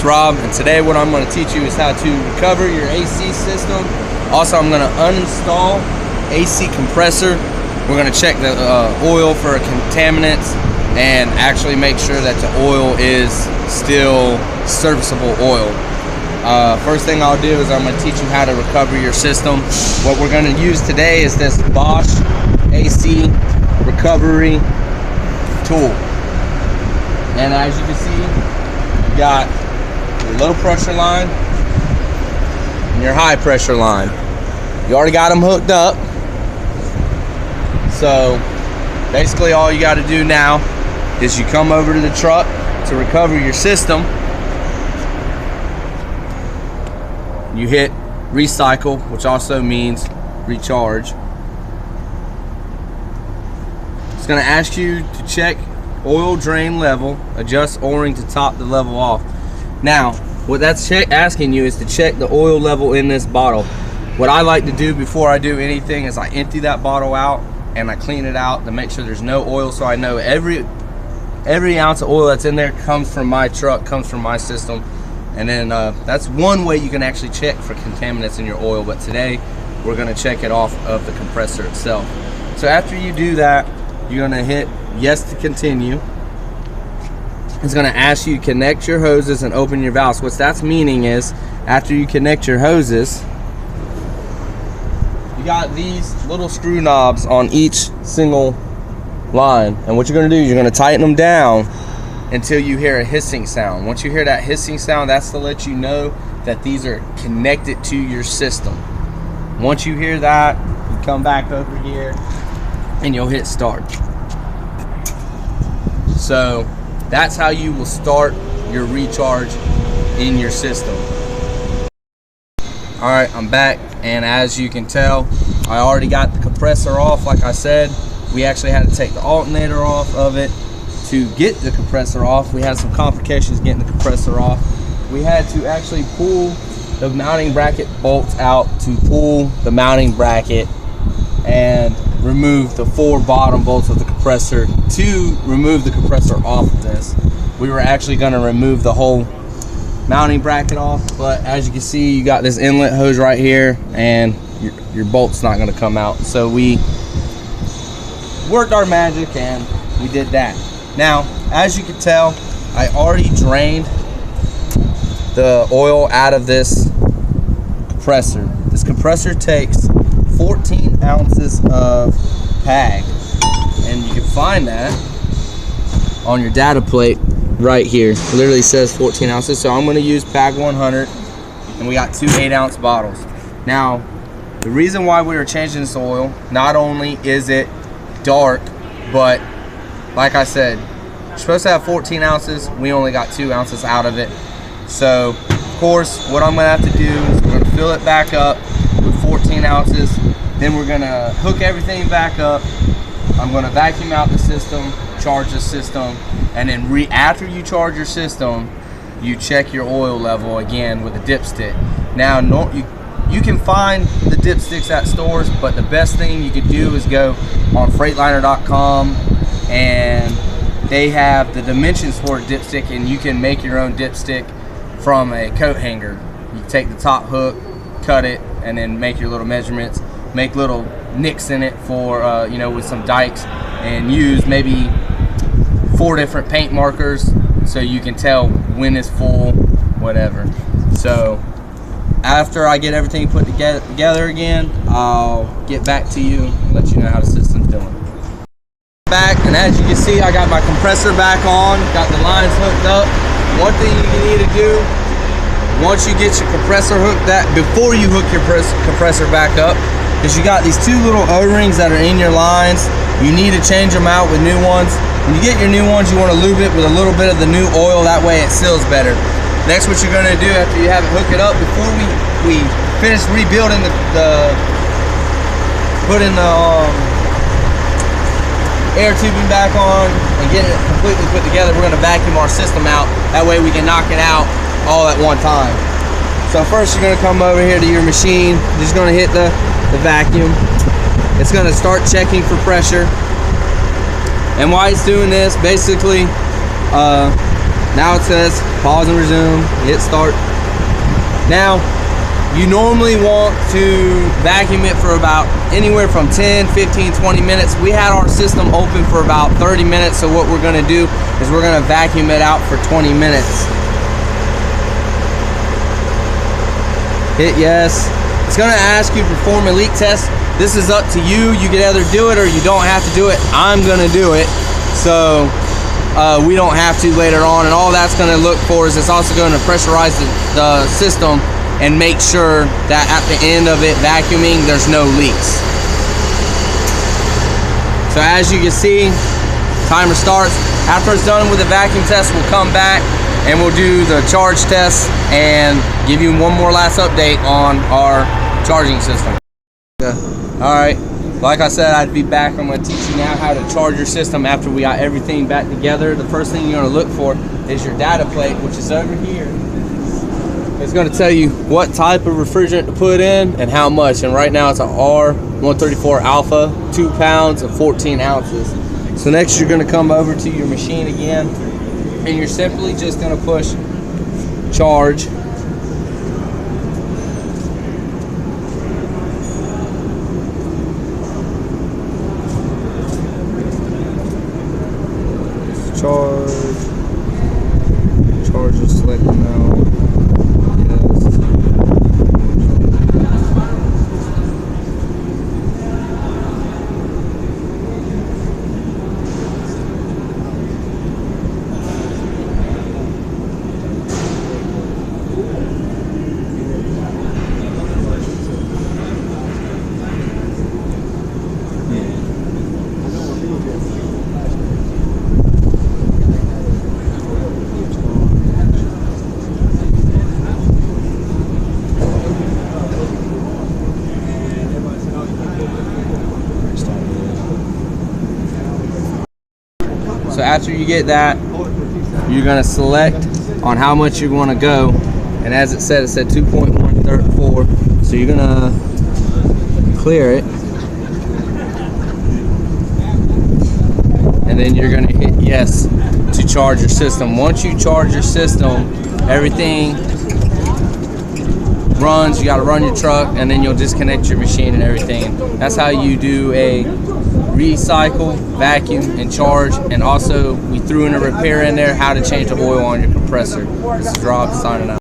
Rob, and today what I'm going to teach you is how to recover your AC system. Also, I'm going to uninstall AC compressor. We're going to check the oil for contaminants and actually make sure that the oil is still serviceable oil. First thing I'll do is I'm going to teach you how to recover your system. What we're going to use today is this Bosch AC recovery tool. And as you can see, you got your low pressure line and your high pressure line. You already got them hooked up. So basically all you got to do now is you come over to the truck to recover your system. You hit recycle, which also means recharge. It's going to ask you to check oil drain level, adjust O-ring to top the level off. Now, what that's asking you is to check the oil level in this bottle. What I like to do before I do anything is I empty that bottle out and I clean it out to make sure there's no oil, so I know every ounce of oil that's in there comes from my truck, comes from my system. And then that's one way you can actually check for contaminants in your oil, but today we're going to check it off of the compressor itself. So after you do that, you're going to hit yes to continue. It's going to ask you to connect your hoses and open your valves. What that's meaning is after you connect your hoses, you got these little screw knobs on each single line, and what you're going to do is you're going to tighten them down until you hear a hissing sound. Once you hear that hissing sound, that's to let you know that these are connected to your system. Once you hear that, you come back over here and you'll hit start. So that's how you will start your recharge in your system. All right, I'm back, and as you can tell, I already got the compressor off. Like I said, we actually had to take the alternator off of it to get the compressor off. We had some complications getting the compressor off. We had to actually pull the mounting bracket bolts out to pull the mounting bracket and remove the 4 bottom bolts of the compressor to remove the compressor off of this. We were actually going to remove the whole mounting bracket off, but as you can see, you got this inlet hose right here and your bolt's not going to come out. So we worked our magic and we did that. Now, as you can tell, I already drained the oil out of this compressor. This compressor takes 14 ounces of PAG, and you can find that on your data plate right here. It literally says 14 ounces, so I'm going to use PAG 100, and we got 2 8-ounce bottles. Now, the reason why we were changing this oil, not only is it dark, but like I said, you're supposed to have 14 ounces. We only got 2 ounces out of it. So, of course, what I'm going to have to do is we're going to fill it back up with 14 ounces. Then we're going to hook everything back up. I'm going to vacuum out the system, charge the system, and then after you charge your system, you check your oil level again with a dipstick. Now, you can find the dipsticks at stores, but the best thing you could do is go on Freightliner.com, and they have the dimensions for a dipstick, and you can make your own dipstick from a coat hanger. You take the top hook, cut it, and then make your little measurements, make little nicks in it for with some dikes, and use maybe 4 different paint markers so you can tell when it's full, whatever. So after I get everything put together again, I'll get back to you and let you know how the system's doing. Back, and as you can see, I got my compressor back on, got the lines hooked up. One thing you need to do once you get your compressor hooked, before you hook your compressor back up, is you got these 2 little O-rings that are in your lines. You need to change them out with new ones. When you get your new ones, you want to lube it with a little bit of the new oil, that way it seals better. Next, what you're going to do after you have it hooked up, before we finish rebuilding putting the air tubing back on and getting it completely put together, we're going to vacuum our system out. That way we can knock it out all at one time. So first you're going to come over here to your machine. You're just going to hit the vacuum. It's going to start checking for pressure. And while it's doing this, basically Now it says pause and resume, hit start. Now, you normally want to vacuum it for about anywhere from 10, 15, 20 minutes. We had our system open for about 30 minutes, so what we're gonna do is we're gonna vacuum it out for 20 minutes. Hit yes. It's gonna ask you to perform a leak test. This is up to you. You can either do it or you don't have to do it. I'm gonna do it, so we don't have to later on. And all that's gonna look for is it's also gonna pressurize the system and make sure that at the end of it vacuuming, there's no leaks. So as you can see, timer starts. After it's done with the vacuum test, we'll come back and we'll do the charge test and give you one more last update on our charging system. All right, like I said, I'd be back. I'm gonna teach you now how to charge your system after we got everything back together. The first thing you're gonna look for is your data plate, which is over here. It's going to tell you what type of refrigerant to put in and how much. And right now it's an R134 Alpha, 2 pounds of 14 ounces. So next you're going to come over to your machine again, and you're simply just going to push charge. Charge is selected now. So after you get that, you're gonna select on how much you wanna go. And as it said 2.134. So you're gonna clear it. And then you're gonna hit yes to charge your system. Once you charge your system, everything runs. You gotta run your truck and then you'll disconnect your machine and everything. That's how you do a recycle, vacuum, and charge. And also we threw in a repair in there, how to change the oil on your compressor. This is Rob signing out.